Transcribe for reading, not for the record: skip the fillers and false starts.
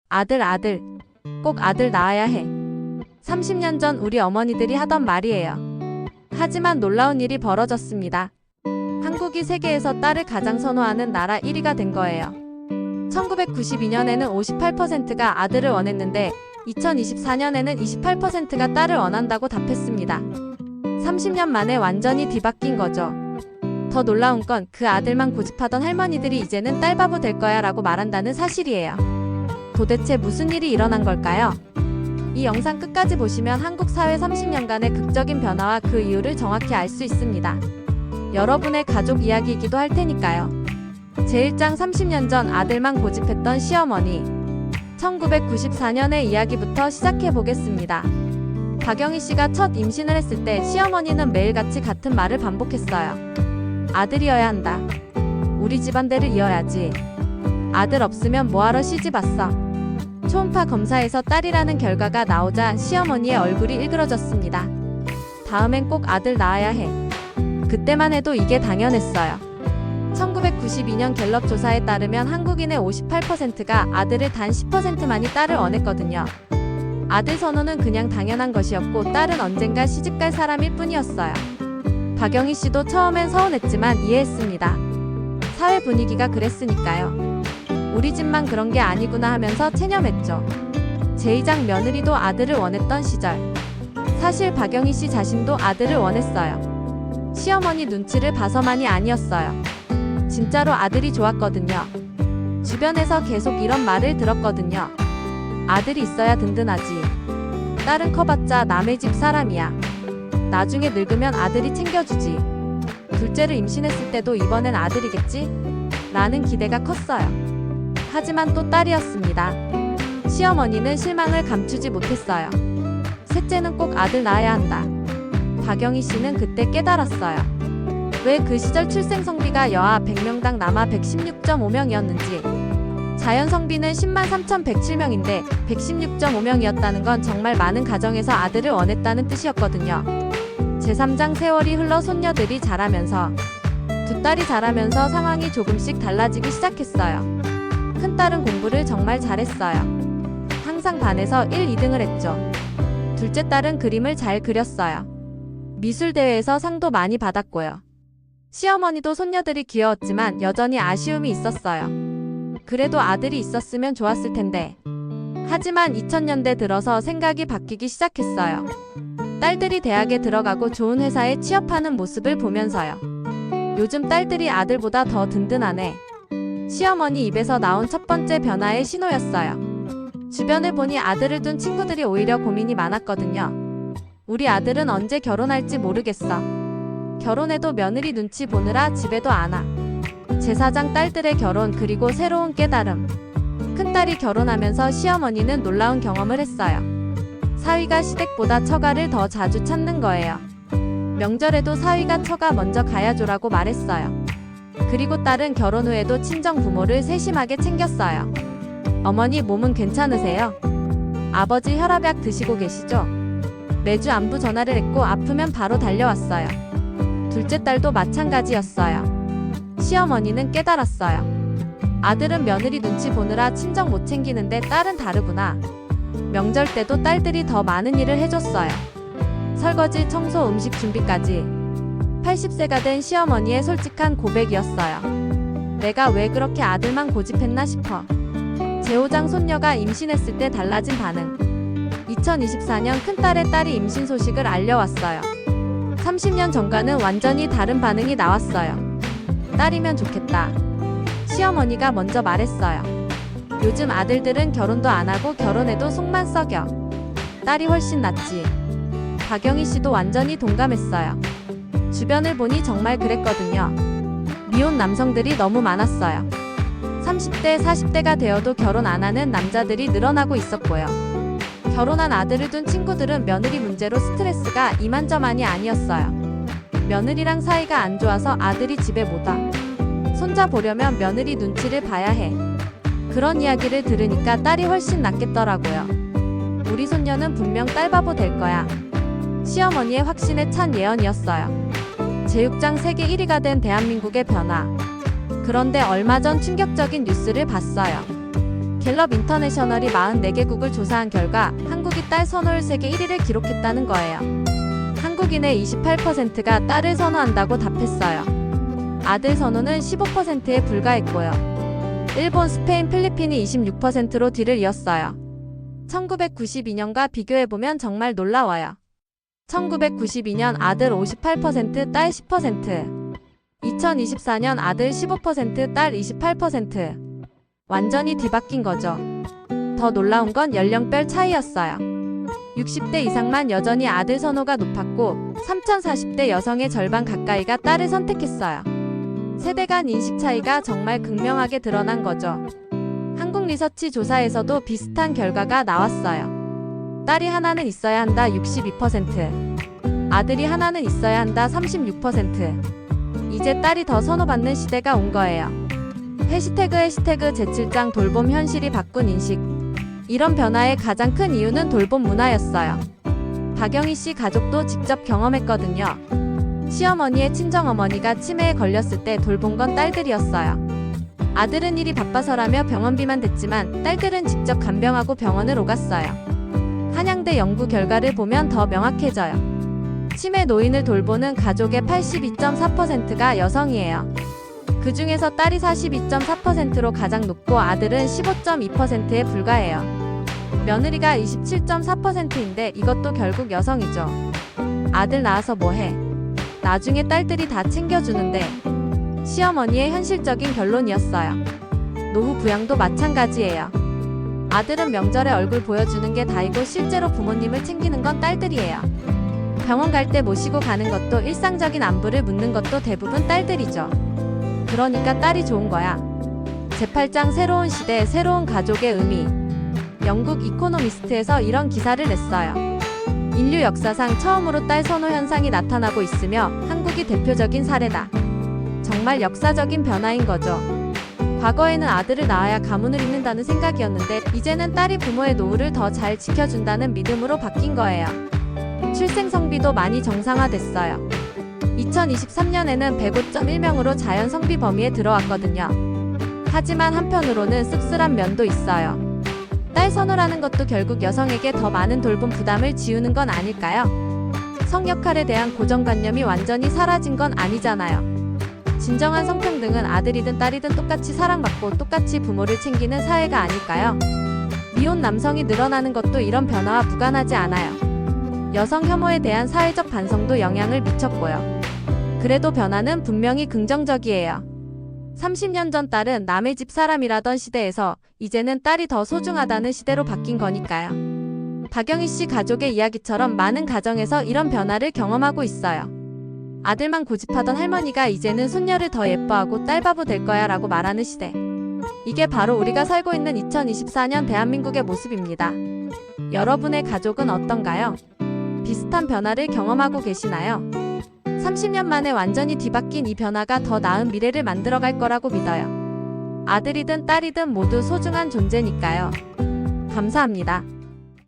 아들, 아들. 꼭 아들 낳아야 해. 30년 전 우리 어머니들이 하던 말이에요. 하지만 놀라운 일이 벌어졌습니다. 한국이 세계에서 딸을 가장 선호하는 나라 1위가 된 거예요. 1992년에는 58%가 아들을 원했는데 2024년에는 28%가 딸을 원한다고 답했습니다. 30년 만에 완전히 뒤바뀐 거죠. 더 놀라운 건 그 아들만 고집하던 할머니들이 이제는 딸바보 될 거야 라고 말한다는 사실이에요. 도대체 무슨 일이 일어난 걸까요? 이 영상 끝까지 보시면 한국 사회 30년간의 극적인 변화와 그 이유를 정확히 알 수 있습니다. 여러분의 가족 이야기이기도 할 테니까요. 제1장 30년 전 아들만 고집했던 시어머니. 1994년의 이야기부터 시작해 보겠습니다. 박영희 씨가 첫 임신을 했을 때 시어머니는 매일같이 같은 말을 반복했어요. 아들이어야 한다. 우리 집안대를 이어야지. 아들 없으면 뭐하러 시집 왔어. 초음파 검사에서 딸이라는 결과가 나오자 시어머니의 얼굴이 일그러졌습니다. 다음엔 꼭 아들 낳아야 해. 그때만 해도 이게 당연했어요. 1992년 갤럽 조사에 따르면 한국인의 58%가 아들을 단 10%만이 딸을 원했거든요. 아들 선호는 그냥 당연한 것이었고 딸은 언젠가 시집갈 사람일 뿐이었어요. 박영희 씨도 처음엔 서운했지만 이해했습니다. 사회 분위기가 그랬으니까요. 우리 집만 그런 게 아니구나 하면서 체념했죠. 제2장 며느리도 아들을 원했던 시절. 사실 박영희 씨 자신도 아들을 원했어요. 시어머니 눈치를 봐서만이 아니었어요. 진짜로 아들이 좋았거든요. 주변에서 계속 이런 말을 들었거든요. 아들이 있어야 든든하지. 딸은 커봤자 남의 집 사람이야. 나중에 늙으면 아들이 챙겨주지. 둘째를 임신했을 때도 이번엔 아들이겠지? 라는 기대가 컸어요. 하지만 또 딸이었습니다. 시어머니는 실망을 감추지 못했어요. 셋째는 꼭 아들 낳아야 한다. 박영희 씨는 그때 깨달았어요. 왜 그 시절 출생성비가 여아 100명당 남아 116.5명이었는지. 자연성비는 103,107명인데 116.5명이었다는 건 정말 많은 가정에서 아들을 원했다는 뜻이었거든요. 제3장 세월이 흘러 손녀들이 자라면서 두 딸이 자라면서 상황이 조금씩 달라지기 시작했어요. 큰딸은 공부를 정말 잘했어요. 항상 반에서 1, 2등을 했죠. 둘째 딸은 그림을 잘 그렸어요. 미술대회에서 상도 많이 받았고요. 시어머니도 손녀들이 귀여웠지만 여전히 아쉬움이 있었어요. 그래도 아들이 있었으면 좋았을 텐데. 하지만 2000년대 들어서 생각이 바뀌기 시작했어요. 딸들이 대학에 들어가고 좋은 회사에 취업하는 모습을 보면서요. 요즘 딸들이 아들보다 더 든든하네. 시어머니 입에서 나온 첫 번째 변화의 신호였어요. 주변을 보니 아들을 둔 친구들이 오히려 고민이 많았거든요. 우리 아들은 언제 결혼할지 모르겠어. 결혼해도 며느리 눈치 보느라 집에도 안 와. 제4장 딸들의 결혼 그리고 새로운 깨달음. 큰딸이 결혼하면서 시어머니는 놀라운 경험을 했어요. 사위가 시댁보다 처가를 더 자주 찾는 거예요. 명절에도 사위가 처가 먼저 가야죠라고 말했어요. 그리고 딸은 결혼 후에도 친정 부모를 세심하게 챙겼어요. 어머니 몸은 괜찮으세요? 아버지 혈압약 드시고 계시죠? 매주 안부 전화를 했고 아프면 바로 달려왔어요. 둘째 딸도 마찬가지였어요. 시어머니는 깨달았어요. 아들은 며느리 눈치 보느라 친정 못 챙기는데 딸은 다르구나. 명절 때도 딸들이 더 많은 일을 해줬어요. 설거지, 청소, 음식 준비까지. 80세가 된 시어머니의 솔직한 고백이었어요. 내가 왜 그렇게 아들만 고집했나 싶어. 제5장 손녀가 임신했을 때 달라진 반응. 2024년 큰딸의 딸이 임신 소식을 알려왔어요. 30년 전과는 완전히 다른 반응이 나왔어요. 딸이면 좋겠다. 시어머니가 먼저 말했어요. 요즘 아들들은 결혼도 안 하고 결혼해도 속만 썩여. 딸이 훨씬 낫지. 박영희 씨도 완전히 동감했어요. 주변을 보니 정말 그랬거든요. 미혼 남성들이 너무 많았어요. 30대, 40대가 되어도 결혼 안 하는 남자들이 늘어나고 있었고요. 결혼한 아들을 둔 친구들은 며느리 문제로 스트레스가 이만저만이 아니었어요. 며느리랑 사이가 안 좋아서 아들이 집에 못 와. 손자 보려면 며느리 눈치를 봐야 해. 그런 이야기를 들으니까 딸이 훨씬 낫겠더라고요. 우리 손녀는 분명 딸바보 될 거야. 시어머니의 확신에 찬 예언이었어요. 제6장 세계 1위가 된 대한민국의 변화. 그런데 얼마 전 충격적인 뉴스를 봤어요. 갤럽 인터내셔널이 44개국을 조사한 결과 한국이 딸 선호율 세계 1위를 기록했다는 거예요. 한국인의 28%가 딸을 선호한다고 답했어요. 아들 선호는 15%에 불과했고요. 일본, 스페인, 필리핀이 26%로 뒤를 이었어요. 1992년과 비교해보면 정말 놀라워요. 1992년 아들 58%, 딸 10%. 2024년 아들 15%, 딸 28%. 완전히 뒤바뀐 거죠. 더 놀라운 건 연령별 차이였어요. 60대 이상만 여전히 아들 선호가 높았고 3040대 여성의 절반 가까이가 딸을 선택했어요. 세대 간 인식 차이가 정말 극명하게 드러난 거죠. 한국 리서치 조사에서도 비슷한 결과가 나왔어요. 딸이 하나는 있어야 한다 62%, 아들이 하나는 있어야 한다 36%. 이제 딸이 더 선호받는 시대가 온 거예요. 해시태그 제7장 돌봄 현실이 바꾼 인식. 이런 변화의 가장 큰 이유는 돌봄 문화였어요. 박영희 씨 가족도 직접 경험했거든요. 시어머니의 친정어머니가 치매에 걸렸을 때 돌본 건 딸들이었어요. 아들은 일이 바빠서라며 병원비만 댔지만 딸들은 직접 간병하고 병원을 오갔어요. 한양대 연구 결과를 보면 더 명확해져요. 치매 노인을 돌보는 가족의 82.4%가 여성이에요. 그 중에서 딸이 42.4%로 가장 높고 아들은 15.2%에 불과해요. 며느리가 27.4%인데 이것도 결국 여성이죠. 아들 낳아서 뭐해? 나중에 딸들이 다 챙겨주는데. 시어머니의 현실적인 결론이었어요. 노후 부양도 마찬가지예요. 아들은 명절에 얼굴 보여주는 게 다이고 실제로 부모님을 챙기는 건 딸들이에요. 병원 갈 때 모시고 가는 것도 일상적인 안부를 묻는 것도 대부분 딸들이죠. 그러니까 딸이 좋은 거야. 제8장 새로운 시대, 새로운 가족의 의미. 영국 이코노미스트에서 이런 기사를 냈어요. 인류 역사상 처음으로 딸 선호 현상이 나타나고 있으며 한국이 대표적인 사례다. 정말 역사적인 변화인 거죠. 과거에는 아들을 낳아야 가문을 잇는다는 생각이었는데 이제는 딸이 부모의 노후를 더 잘 지켜준다는 믿음으로 바뀐 거예요. 출생 성비도 많이 정상화됐어요. 2023년에는 105.1명으로 자연 성비 범위에 들어왔거든요. 하지만 한편으로는 씁쓸한 면도 있어요. 딸 선호라는 것도 결국 여성에게 더 많은 돌봄 부담을 지우는 건 아닐까요? 성 역할에 대한 고정관념이 완전히 사라진 건 아니잖아요. 진정한 성평등은 아들이든 딸이든 똑같이 사랑받고 똑같이 부모를 챙기는 사회가 아닐까요? 미혼 남성이 늘어나는 것도 이런 변화와 무관하지 않아요. 여성 혐오에 대한 사회적 반성도 영향을 미쳤고요. 그래도 변화는 분명히 긍정적이에요. 30년 전 딸은 남의 집 사람이라던 시대에서 이제는 딸이 더 소중하다는 시대로 바뀐 거니까요. 박영희 씨 가족의 이야기처럼 많은 가정에서 이런 변화를 경험하고 있어요. 아들만 고집하던 할머니가 이제는 손녀를 더 예뻐하고 딸바보 될 거야 라고 말하는 시대. 이게 바로 우리가 살고 있는 2024년 대한민국의 모습입니다. 여러분의 가족은 어떤가요? 비슷한 변화를 경험하고 계시나요? 30년 만에 완전히 뒤바뀐 이 변화가 더 나은 미래를 만들어갈 거라고 믿어요. 아들이든 딸이든 모두 소중한 존재니까요. 감사합니다.